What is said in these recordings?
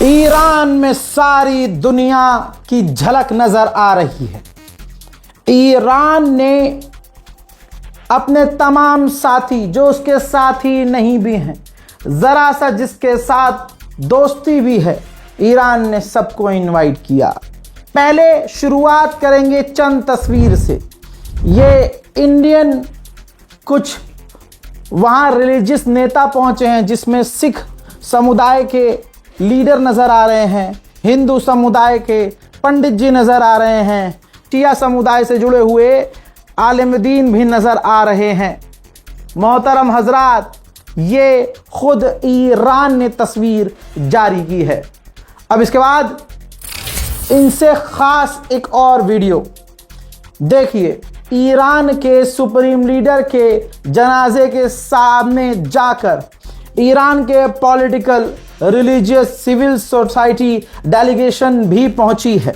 Iran में सारी दुनिया की झलक नजर आ रही है। ईरान ने अपने तमाम साथी, जो उसके साथी नहीं भी हैं, जरा सा जिसके साथ दोस्ती भी है, ईरान ने सबको इनवाइट किया। पहले शुरुआत करेंगे चंद तस्वीर से। ये इंडियन कुछ वहाँ रिलीजियस नेता पहुँचे हैं, जिसमें सिख समुदाय के लीडर नज़र आ रहे हैं, हिंदू समुदाय के पंडित जी नज़र आ रहे हैं, शिया समुदाय से जुड़े हुए आलिम-ए-दीन भी नज़र आ रहे हैं। मोहतरम हजरात, ये खुद ईरान ने तस्वीर जारी की है। अब इसके बाद इनसे ख़ास एक और वीडियो देखिए। ईरान के सुप्रीम लीडर के जनाजे के सामने जाकर ईरान के political, religious, civil society delegation भी पहुंची है।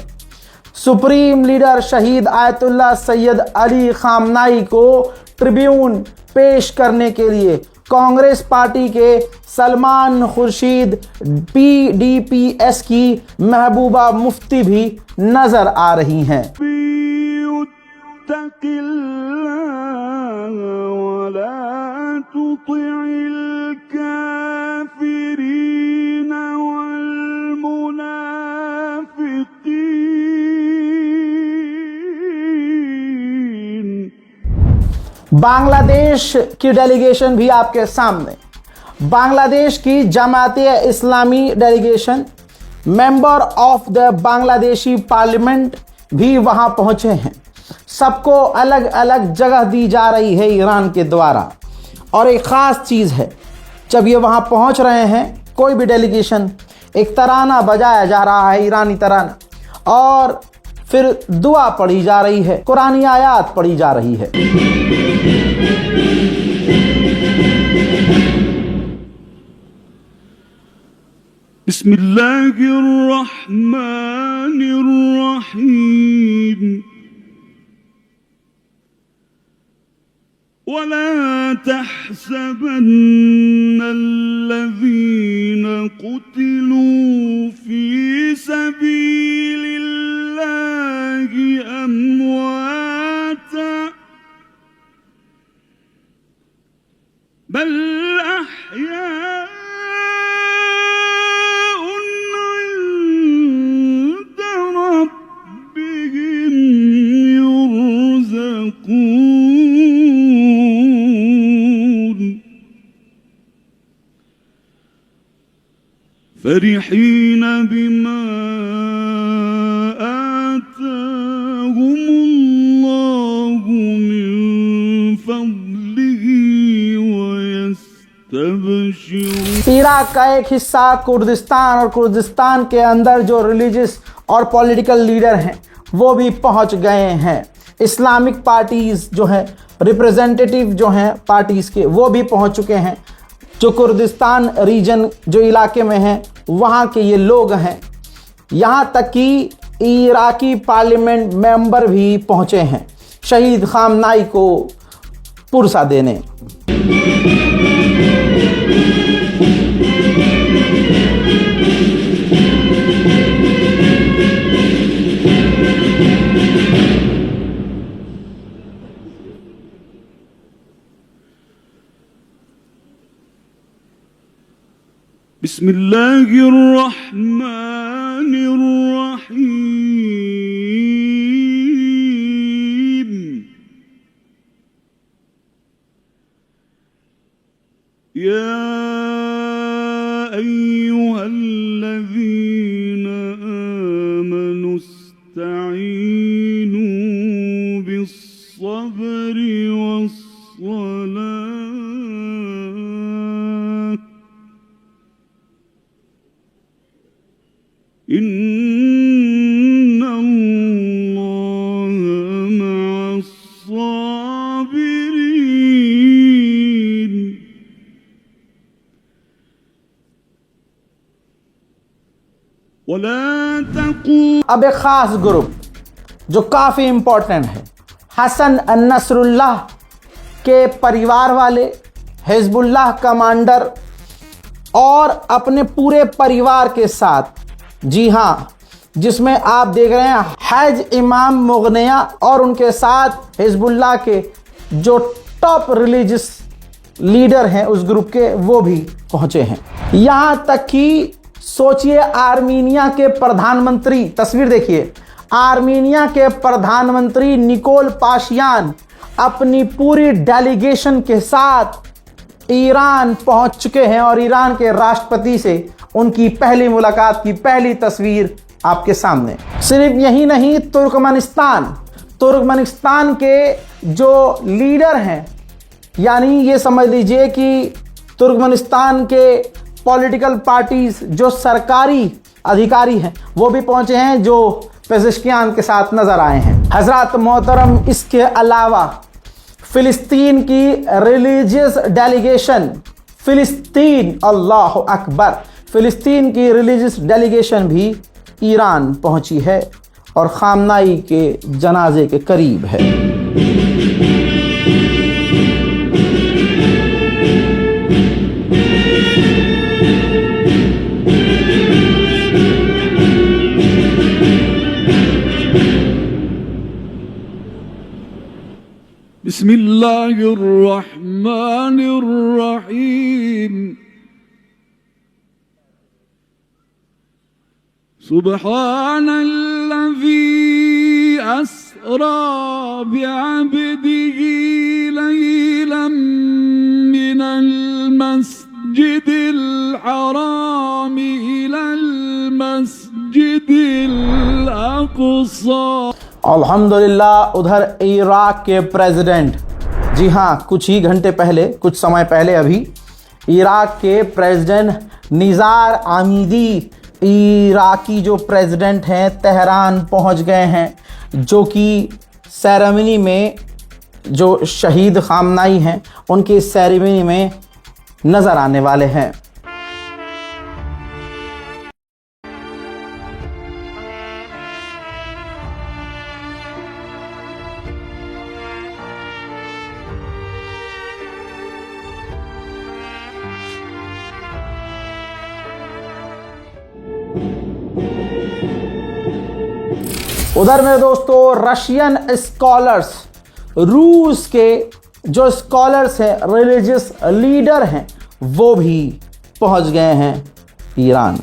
सुप्रीम लीडर शहीद आयतुल्लाह सैयद अली खामनाई को ट्रिब्यून पेश करने के लिए कांग्रेस पार्टी के सलमान खुर्शीद, PDPS की महबूबा मुफ्ती भी नजर आ रही हैं। बांग्लादेश की डेलीगेशन भी आपके सामने। बांग्लादेश की Jamaat-e Islami delegation, member of the Bangladeshi parliament भी वहां पहुंचे हैं। सबको अलग अलग जगह दी जा रही है ईरान के द्वारा। और एक ख़ास चीज़ है, जब ये वहाँ पहुँच रहे हैं, कोई भी डेलीगेशन, एक तराना बजाया जा रहा है, ईरानी तराना, और फिर दुआ पढ़ी जा रही है, कुरानी आयात पढ़ी जा रही है। बिस्मिल्लाहिर्रहमानिर्रहीम। वला तहसबन्नल्लज़ीन क़ुतिलू फ़ी सबीलिल्लाहि अम्वाता बल अह्याउन इंद रब्बिहिम युरज़क़ून। फरिहीन बिमा आताहुमुल्लाहु मिन फज़लिही वयस्तबशिरून। इराक का एक हिस्सा कुर्दिस्तान, और कुर्दिस्तान के अंदर जो रिलीजियस और पॉलिटिकल लीडर हैं वो भी पहुंच गए हैं। इस्लामिक पार्टीज़ जो हैं, रिप्रेजेंटेटिव जो हैं पार्टीज़ के, वो भी पहुंच चुके हैं। जो कुर्दिस्तान रीजन, जो इलाके में हैं, वहाँ के ये लोग हैं। यहाँ तक कि इराकी पार्लियामेंट मेंबर भी पहुँचे हैं शहीद खामनाई को पुरसा देने। बिस्मिल्लाहिर्रहमानिर्रहीम। या अय्युहल्लज़ीन आमनु इस्तईनू बिस्सब्रि वस्सलाह इन्नल्लाहा मअस्साबिरीन। अब एक ख़ास ग्रुप जो काफ़ी इम्पोर्टेंट है, हसन नसरुल्लाह के परिवार वाले, हिजबुल्लाह कमांडर और अपने पूरे परिवार के साथ, जी हाँ, जिसमें आप देख रहे हैं हज इमाम मुगनिया और उनके साथ हिजबुल्लाह के जो टॉप रिलीजियस लीडर हैं उस ग्रुप के, वो भी पहुंचे हैं। यहां तक कि सोचिए, आर्मीनिया के प्रधानमंत्री, तस्वीर देखिए, आर्मीनिया के प्रधानमंत्री निकोल पाशियान अपनी पूरी डेलीगेशन के साथ ईरान पहुंच चुके हैं और ईरान के राष्ट्रपति से उनकी पहली मुलाकात की पहली तस्वीर आपके सामने। सिर्फ यही नहीं, तुर्कमेनिस्तान के जो लीडर हैं, यानी ये समझ लीजिए कि तुर्कमेनिस्तान के पॉलिटिकल पार्टीज, जो सरकारी अधिकारी हैं, वो भी पहुंचे हैं, जो पेज़ेश्कियान के साथ नजर आए हैं। हजरत मोहतरम, इसके अलावा फिलिस्तीन की रिलीजियस डेलीगेशन, फिलिस्तीन, अल्लाह अकबर, फिलिस्तीन की रिलीजियस डेलीगेशन भी ईरान पहुंची है और खामनाई के जनाजे के करीब है। बिस्मिल्लाहिर्रहमानिर्रहीम। सुब्हानल्लज़ी अस्रा बिअब्दिही लैलन मिनल मस्जिदिल हराम इलल मस्जिदिल अक़सा। अल्हम्दुलिल्लाह, उधर इराक के प्रेसिडेंट, जी हाँ, कुछ ही घंटे पहले, कुछ समय पहले अभी इराक के प्रेसिडेंट निज़ार आमिदी, इराकी जो प्रेसिडेंट हैं, तेहरान पहुंच गए हैं, जो कि सेरेमनी में जो शहीद खामनाई हैं उनकी सेरेमनी में नज़र आने वाले हैं। उधर मेरे दोस्तों, रशियन स्कॉलर्स, रूस के जो स्कॉलर्स हैं, रिलीजियस लीडर हैं, वो भी पहुंच गए हैं ईरान।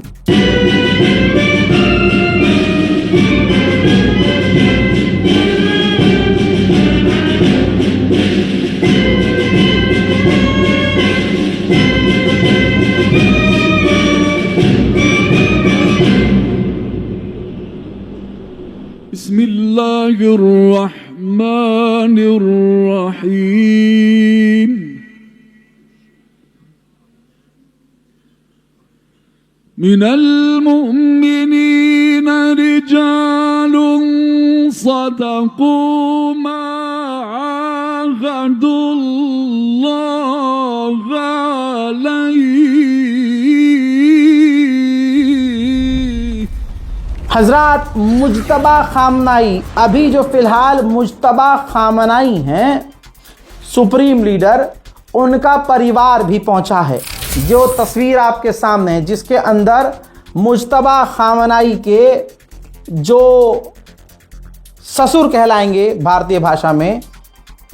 बिस्मिल्लाहिर्रहमानिर्रहीम। मिनल मुमिनीन रिजालुन सदक़ू मा आहदुल्लाह अलैहि। हजरत मुज्तबा खामनाई, अभी जो फिलहाल मुज्तबा खामनाई हैं सुप्रीम लीडर, उनका परिवार भी पहुंचा है। जो तस्वीर आपके सामने है, जिसके अंदर मुज्तबा खामनाई के जो ससुर कहलाएंगे भारतीय भाषा में,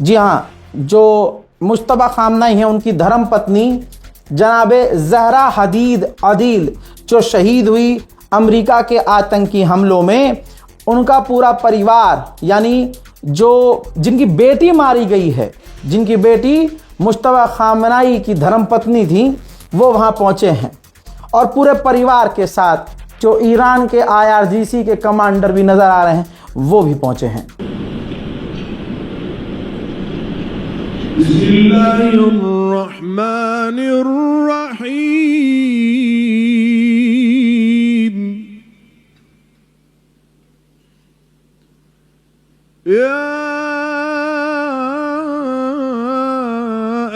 जी हाँ, जो मुज्तबा खामनाई हैं, उनकी धर्म पत्नी जनाबे ज़हरा हदीद अदील, जो शहीद हुई अमेरिका के आतंकी हमलों में, उनका पूरा परिवार, यानी जो जिनकी बेटी मारी गई है, जिनकी बेटी मुज्तबा खामनाई की धर्मपत्नी थी, वो वहाँ पहुँचे हैं और पूरे परिवार के साथ जो ईरान के IRGC के कमांडर भी नज़र आ रहे हैं, वो भी पहुँचे हैं। या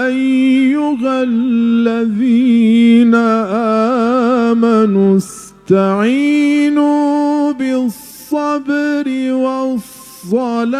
अय्युहल्लज़ीना आमनु इस्तईनु बिस्सब्रि वस्सलाह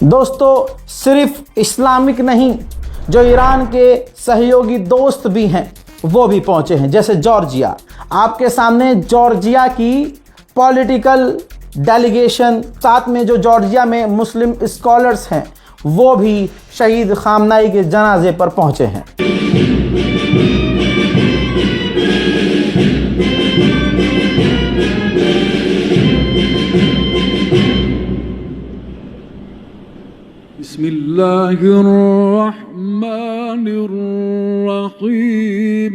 दोस्तों, सिर्फ इस्लामिक नहीं, जो ईरान के सहयोगी दोस्त भी हैं वो भी पहुंचे हैं, जैसे जॉर्जिया। आपके सामने जॉर्जिया की पॉलिटिकल डेलीगेशन, साथ में जो जॉर्जिया में मुस्लिम स्कॉलर्स हैं वो भी शहीद खामनाई के जनाजे पर पहुंचे हैं। बिस्मिल्लाहिर्रहमानिर्रहीम।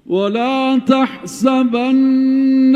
वला तहसबन्न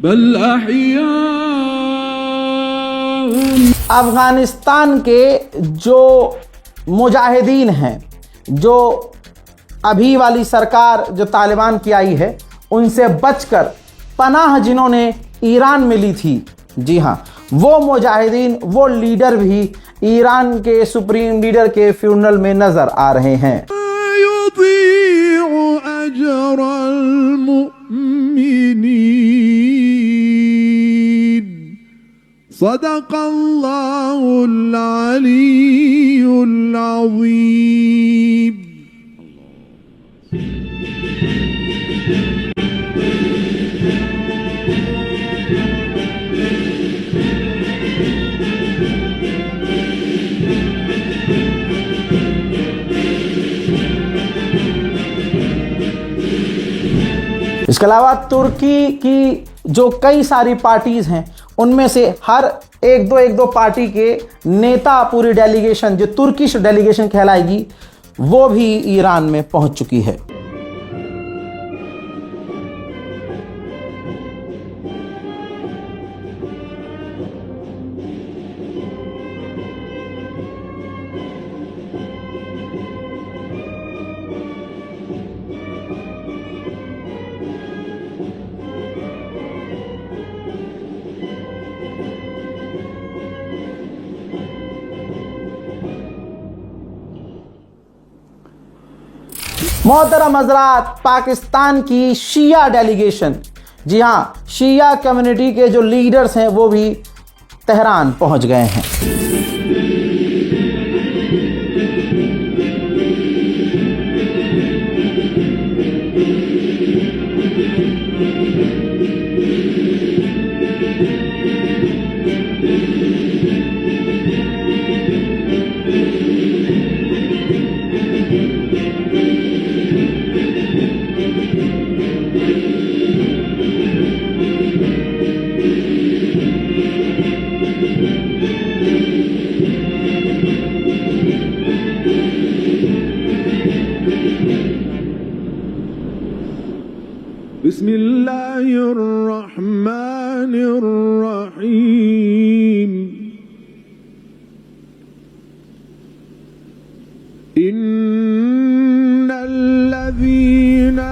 बल अफगानिस्तान के जो मुजाहिदीन हैं, जो अभी वाली सरकार जो तालिबान की आई है, उनसे बचकर पनाह जिन्होंने ईरान में ली थी, जी हाँ, वो मुजाहिदीन, वो लीडर भी ईरान के सुप्रीम लीडर के फ्यूनरल में नजर आ रहे हैं। सदक़ल्लाहुल अलीयुल अज़ीम। इसके अलावा तुर्की की जो कई सारी पार्टीज़ हैं, उनमें से हर एक दो पार्टी के नेता, पूरी डेलीगेशन जो तुर्किश डेलीगेशन कहलाएगी, वो भी ईरान में पहुंच चुकी है। मोहतरम हज़रात, पाकिस्तान की शिया डेलीगेशन, जी हाँ, शिया कम्युनिटी के जो लीडर्स हैं वो भी तेहरान पहुंच गए हैं। बिस्मिल्लाहिर्रहमानिर्रहीम। इन्नल्लज़ीना।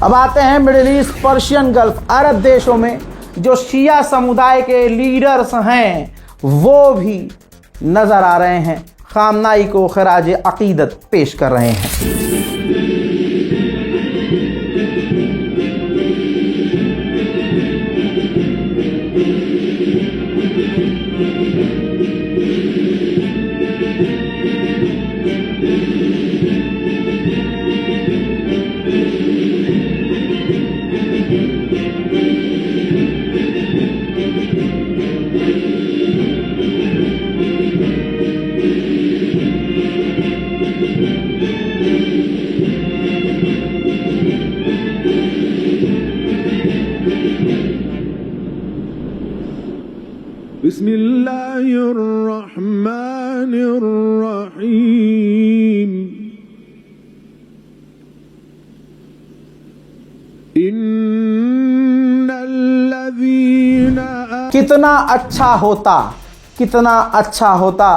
अब आते हैं मिडिल ईस्ट, पर्शियन गल्फ, अरब देशों में जो शिया समुदाय के लीडर्स हैं वो भी नजर आ रहे हैं, खामनाई को खराज अकीदत पेश कर रहे हैं। बिस्मिल्लाहिर्रहमानिर्रहीम। इन्नल्लज़ीना। कितना अच्छा होता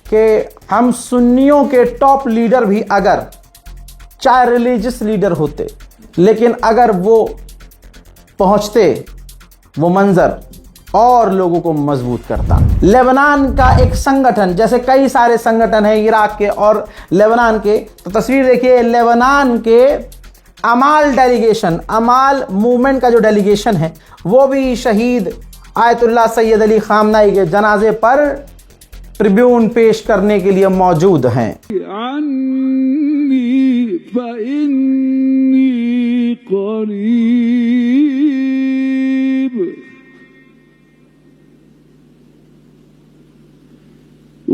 कि हम सुन्नियों के टॉप लीडर भी अगर चाहे रिलीजियस लीडर होते, लेकिन अगर वो पहुंचते, वो मंजर और लोगों को मजबूत करता। लेबनान का एक संगठन, जैसे कई सारे संगठन हैं इराक के और लेबनान के, तो तस्वीर देखिए, लेबनान के अमाल डेलीगेशन, अमाल मूवमेंट का जो डेलीगेशन है वो भी शहीद आयतुल्लाह सैयद अली खामनाई के जनाजे पर ट्रिब्यून पेश करने के लिए मौजूद हैं।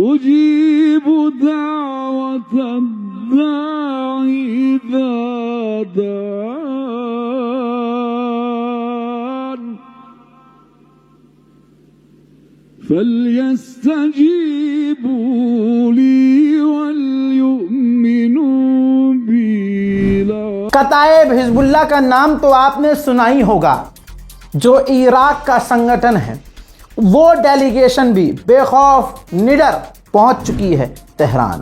उजीब दावत दाई इज़ा दान फलयस्तजीबू ली वलयुमिनू बी। कताइब हिजबुल्लाह का नाम तो आपने सुना ही होगा, जो इराक का संगठन है। वो डेलीगेशन भी बेखौफ निडर पहुंच चुकी है तेहरान।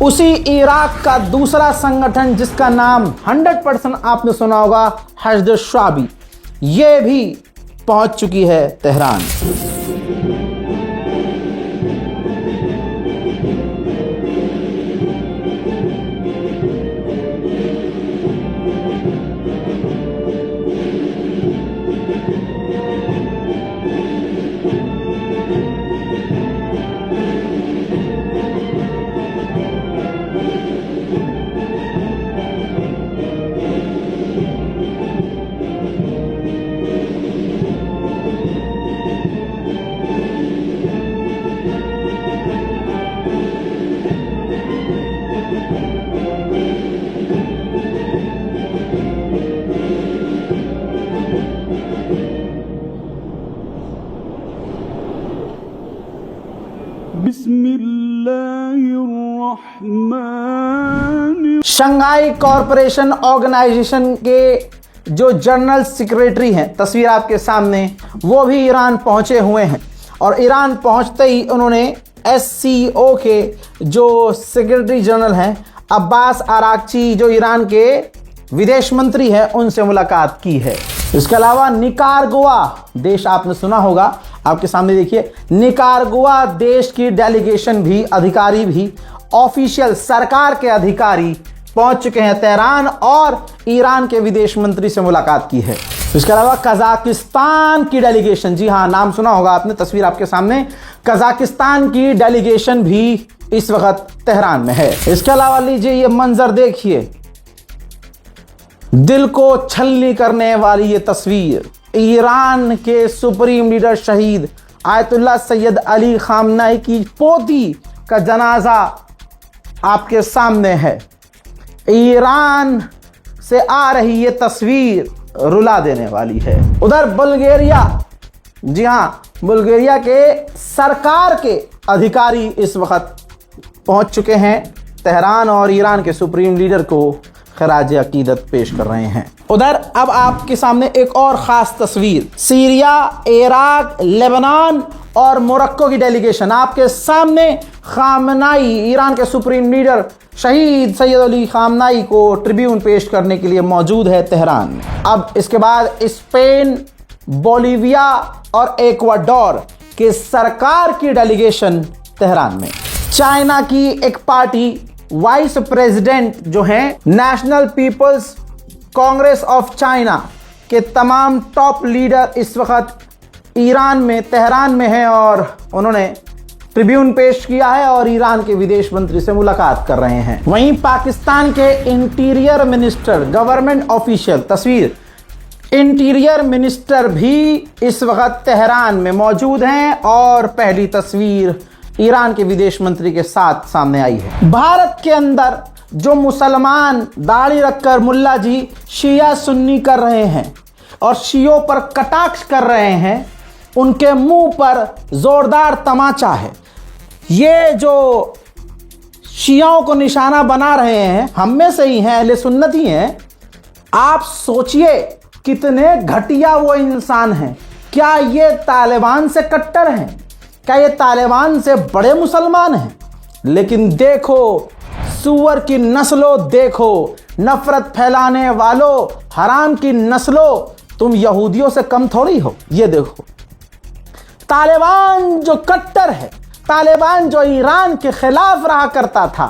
उसी इराक का दूसरा संगठन जिसका नाम 100% आपने सुना होगा, हशद शाबी, ये भी पहुंच चुकी है तेहरान। शंघाई कॉरपोरेशन ऑर्गेनाइजेशन के जो जनरल सेक्रेटरी हैं, तस्वीर आपके सामने, वो भी ईरान पहुंचे हुए हैं। और ईरान पहुंचते ही उन्होंने SCO के जो सेक्रेटरी जनरल हैं अब्बास आरागची, जो ईरान के विदेश मंत्री हैं, उनसे मुलाकात की है। इसके अलावा निकारागुआ देश आपने सुना होगा, आपके सामने देखिए, निकारागुआ देश की डेलीगेशन भी, अधिकारी भी, ऑफिशियल सरकार के अधिकारी पहुंच चुके हैं तेहरान और ईरान के विदेश मंत्री से मुलाकात की है। इसके अलावा कजाकिस्तान की डेलीगेशन, जी हाँ नाम सुना होगा आपने, तस्वीर आपके सामने, कजाकिस्तान की डेलीगेशन भी इस वक्त तेहरान में है। इसके अलावा लीजिए ये मंजर देखिए, दिल को छलनी करने वाली ये तस्वीर, ईरान के सुप्रीम लीडर शहीद आयतुल्लाह सैयद अली खामनाई की पोती का जनाजा आपके सामने है। ईरान से आ रही ये तस्वीर रुला देने वाली है। उधर बुल्गारिया, जी हाँ, बुल्गारिया के सरकार के अधिकारी इस वक्त पहुंच चुके हैं तेहरान और ईरान के सुप्रीम लीडर को खराज अकीदत पेश कर रहे हैं। उधर अब आपके सामने एक और खास तस्वीर, सीरिया, इराक, लेबनान और मोरक्को की डेलीगेशन आपके सामने। खामनाई, ईरान के सुप्रीम लीडर शहीद सैयद अली खामनाई को ट्रिब्यून पेश करने के लिए मौजूद है तेहरान में। अब इसके बाद स्पेन, बोलीविया और इक्वाडोर के सरकार की डेलीगेशन तेहरान में। चाइना की एक पार्टी वाइस प्रेसिडेंट जो हैं National People's Congress of China, के तमाम टॉप लीडर इस वक्त ईरान में तेहरान में हैं और उन्होंने ट्रिब्यून पेश किया है और ईरान के विदेश मंत्री से मुलाकात कर रहे हैं। वहीं पाकिस्तान के इंटीरियर मिनिस्टर, गवर्नमेंट ऑफिशियल तस्वीर, इंटीरियर मिनिस्टर भी इस वक्त तेहरान में मौजूद हैं और पहली तस्वीर ईरान के विदेश मंत्री के साथ सामने आई है। भारत के अंदर जो मुसलमान दाढ़ी रखकर मुल्ला जी शिया सुन्नी कर रहे हैं और शियों पर कटाक्ष कर रहे हैं, उनके मुंह पर जोरदार तमाचा है। ये जो शियाओं को निशाना बना रहे हैं, हम में से ही हैं, अहले सुन्नत ही हैं। आप सोचिए कितने घटिया वो इंसान हैं। क्या ये तालिबान से कट्टर हैं? क्या ये तालिबान से बड़े मुसलमान हैं? लेकिन देखो सूअर की नस्लों, देखो नफरत फैलाने वालों, हराम की नस्लों, तुम यहूदियों से कम थोड़ी हो। ये देखो तालिबान जो कट्टर है, तालिबान जो ईरान के खिलाफ रहा करता था,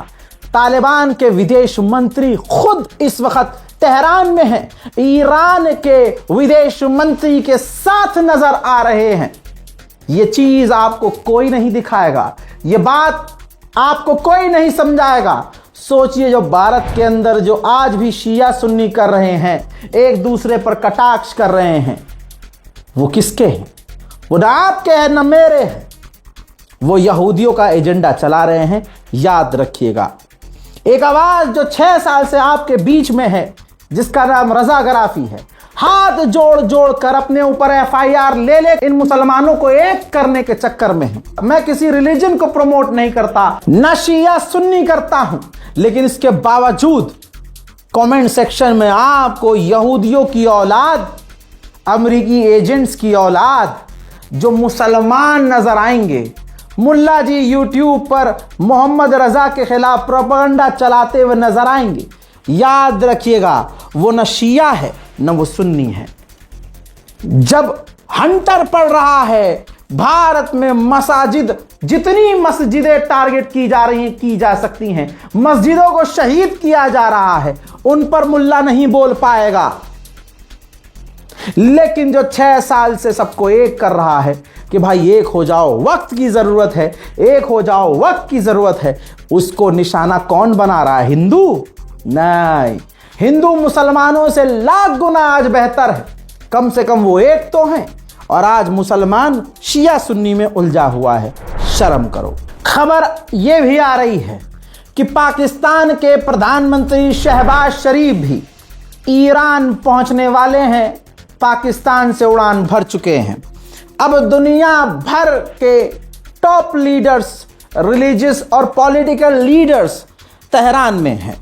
तालिबान के विदेश मंत्री खुद इस वक्त तेहरान में हैं, ईरान के विदेश मंत्री के साथ नजर आ रहे हैं। ये चीज आपको कोई नहीं दिखाएगा, ये बात आपको कोई नहीं समझाएगा। सोचिए जो भारत के अंदर जो आज भी शिया सुन्नी कर रहे हैं, एक दूसरे पर कटाक्ष कर रहे हैं, वो किसके हैं? वो ना आपके हैं ना मेरे हैं, वो यहूदियों का एजेंडा चला रहे हैं। याद रखिएगा। एक आवाज जो 6 साल से आपके बीच में है, जिसका नाम रजा गराफी है, हाथ जोड़ जोड़ कर अपने ऊपर FIR ले ले इन मुसलमानों को एक करने के चक्कर में है। मैं किसी रिलीजन को प्रमोट नहीं करता, न शिया सुन्नी करता हूं, लेकिन इसके बावजूद कमेंट सेक्शन में आपको यहूदियों की औलाद, अमेरिकी एजेंट्स की औलाद जो मुसलमान नजर आएंगे। मुल्ला जी यूट्यूब पर मोहम्मद रजा के खिलाफ प्रोपेगेंडा चलाते हुए नजर आएंगे। याद रखिएगा, वो न शिया है न वो सुन्नी है। जब हंटर पड़ रहा है भारत में मसाजिद, जितनी मस्जिदें टारगेट की जा रही हैं, की जा सकती हैं, मस्जिदों को शहीद किया जा रहा है, उन पर मुल्ला नहीं बोल पाएगा। लेकिन जो 6 साल से सबको एक कर रहा है कि भाई एक हो जाओ, वक्त की जरूरत है, एक हो जाओ, वक्त की जरूरत है, उसको निशाना कौन बना रहा है? हिंदू? नहीं, हिंदू मुसलमानों से लाख गुना आज बेहतर है। कम से कम वो एक तो हैं, और आज मुसलमान शिया सुन्नी में उलझा हुआ है। शर्म करो। खबर यह भी आ रही है कि पाकिस्तान के प्रधानमंत्री शहबाज शरीफ भी ईरान पहुंचने वाले हैं, पाकिस्तान से उड़ान भर चुके हैं। अब दुनिया भर के टॉप लीडर्स, रिलीजियस और पॉलिटिकल लीडर्स तेहरान में हैं।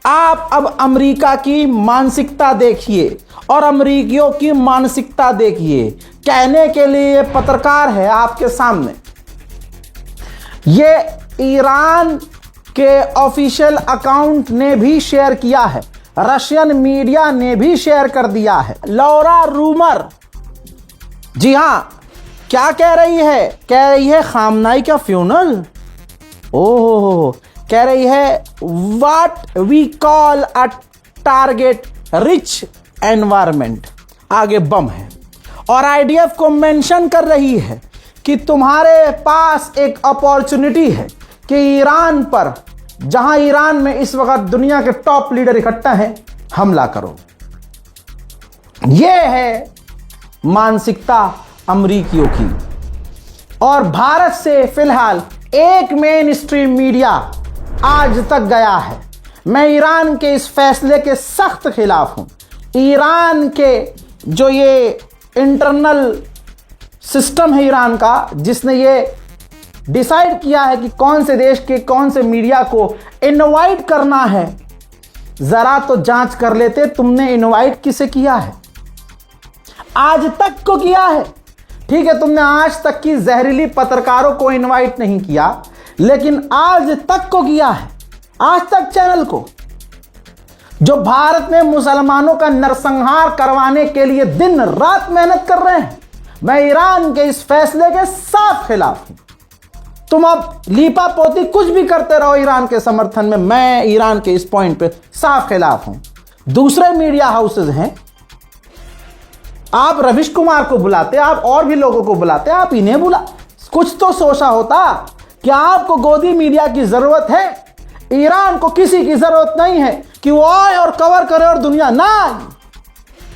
आप अब अमेरिका की मानसिकता देखिए और अमेरिकियों की मानसिकता देखिए। कहने के लिए पत्रकार है आपके सामने। ये ईरान के ऑफिशियल अकाउंट ने भी शेयर किया है, रशियन मीडिया ने भी शेयर कर दिया है। लौरा रूमर, जी हां, क्या कह रही है? कह रही है खामनाई का फ्यूनल। ओह, कह रही है what we call a target rich environment. आगे बम है और IDF को मेंशन कर रही है कि तुम्हारे पास एक अपॉर्चुनिटी है कि ईरान पर, जहां ईरान में इस वक्त दुनिया के टॉप लीडर इकट्ठा हैं, हमला करो। यह है मानसिकता अमरीकियों की। और भारत से फिलहाल एक मेन स्ट्रीम मीडिया आज तक गया है। मैं ईरान के इस फैसले के सख्त खिलाफ हूं। ईरान के जो ये इंटरनल सिस्टम है ईरान का, जिसने ये डिसाइड किया है कि कौन से देश के कौन से मीडिया को इनवाइट करना है, जरा तो जांच कर लेते तुमने इनवाइट किसे किया है। आज तक को किया है, ठीक है, तुमने आज तक की जहरीली पत्रकारों को इनवाइट नहीं किया, लेकिन आज तक को किया है, आज तक चैनल को, जो भारत में मुसलमानों का नरसंहार करवाने के लिए दिन रात मेहनत कर रहे हैं। मैं ईरान के इस फैसले के साफ खिलाफ हूं। तुम अब लीपा पोती कुछ भी करते रहो ईरान के समर्थन में, मैं ईरान के इस पॉइंट पे साफ खिलाफ हूं। दूसरे मीडिया हाउसेज हैं आप रविश कुमार को बुलाते, आप और भी लोगों को बुलाते, आप इन्हें बुला। कुछ तो सोचा होता कि आपको गोदी मीडिया की जरूरत है, ईरान को किसी की जरूरत नहीं है कि वो आए और कवर करे और दुनिया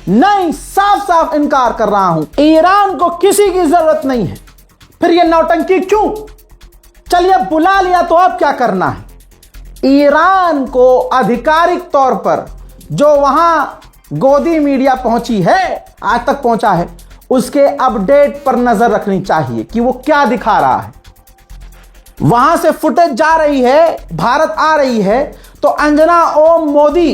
नहीं, साफ साफ इनकार कर रहा हूं, ईरान को किसी की जरूरत नहीं है। फिर ये नौटंकी क्यों? चलिए बुला लिया तो अब क्या करना है? ईरान को आधिकारिक तौर पर जो वहां गोदी मीडिया पहुंची है, आज तक पहुंचा है, उसके अपडेट पर नजर रखनी चाहिए कि वो क्या दिखा रहा है। वहां से फुटेज जा रही है, भारत आ रही है, तो अंजना ओम मोदी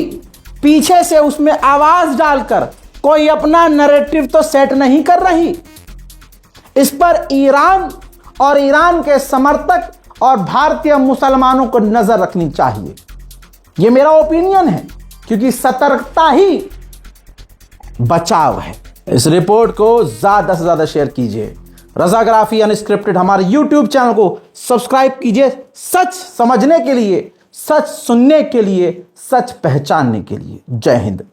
पीछे से उसमें आवाज डालकर कोई अपना नैरेटिव तो सेट नहीं कर रही। इस पर ईरान और ईरान के समर्थक और भारतीय मुसलमानों को नजर रखनी चाहिए। यह मेरा ओपिनियन है, क्योंकि सतर्कता ही बचाव है। इस रिपोर्ट को ज्यादा से ज्यादा शेयर कीजिए। रजाग्राफी अनस्क्रिप्टेड हमारे YouTube चैनल को सब्सक्राइब कीजिए, सच समझने के लिए, सच सुनने के लिए, सच पहचानने के लिए। जय हिंद।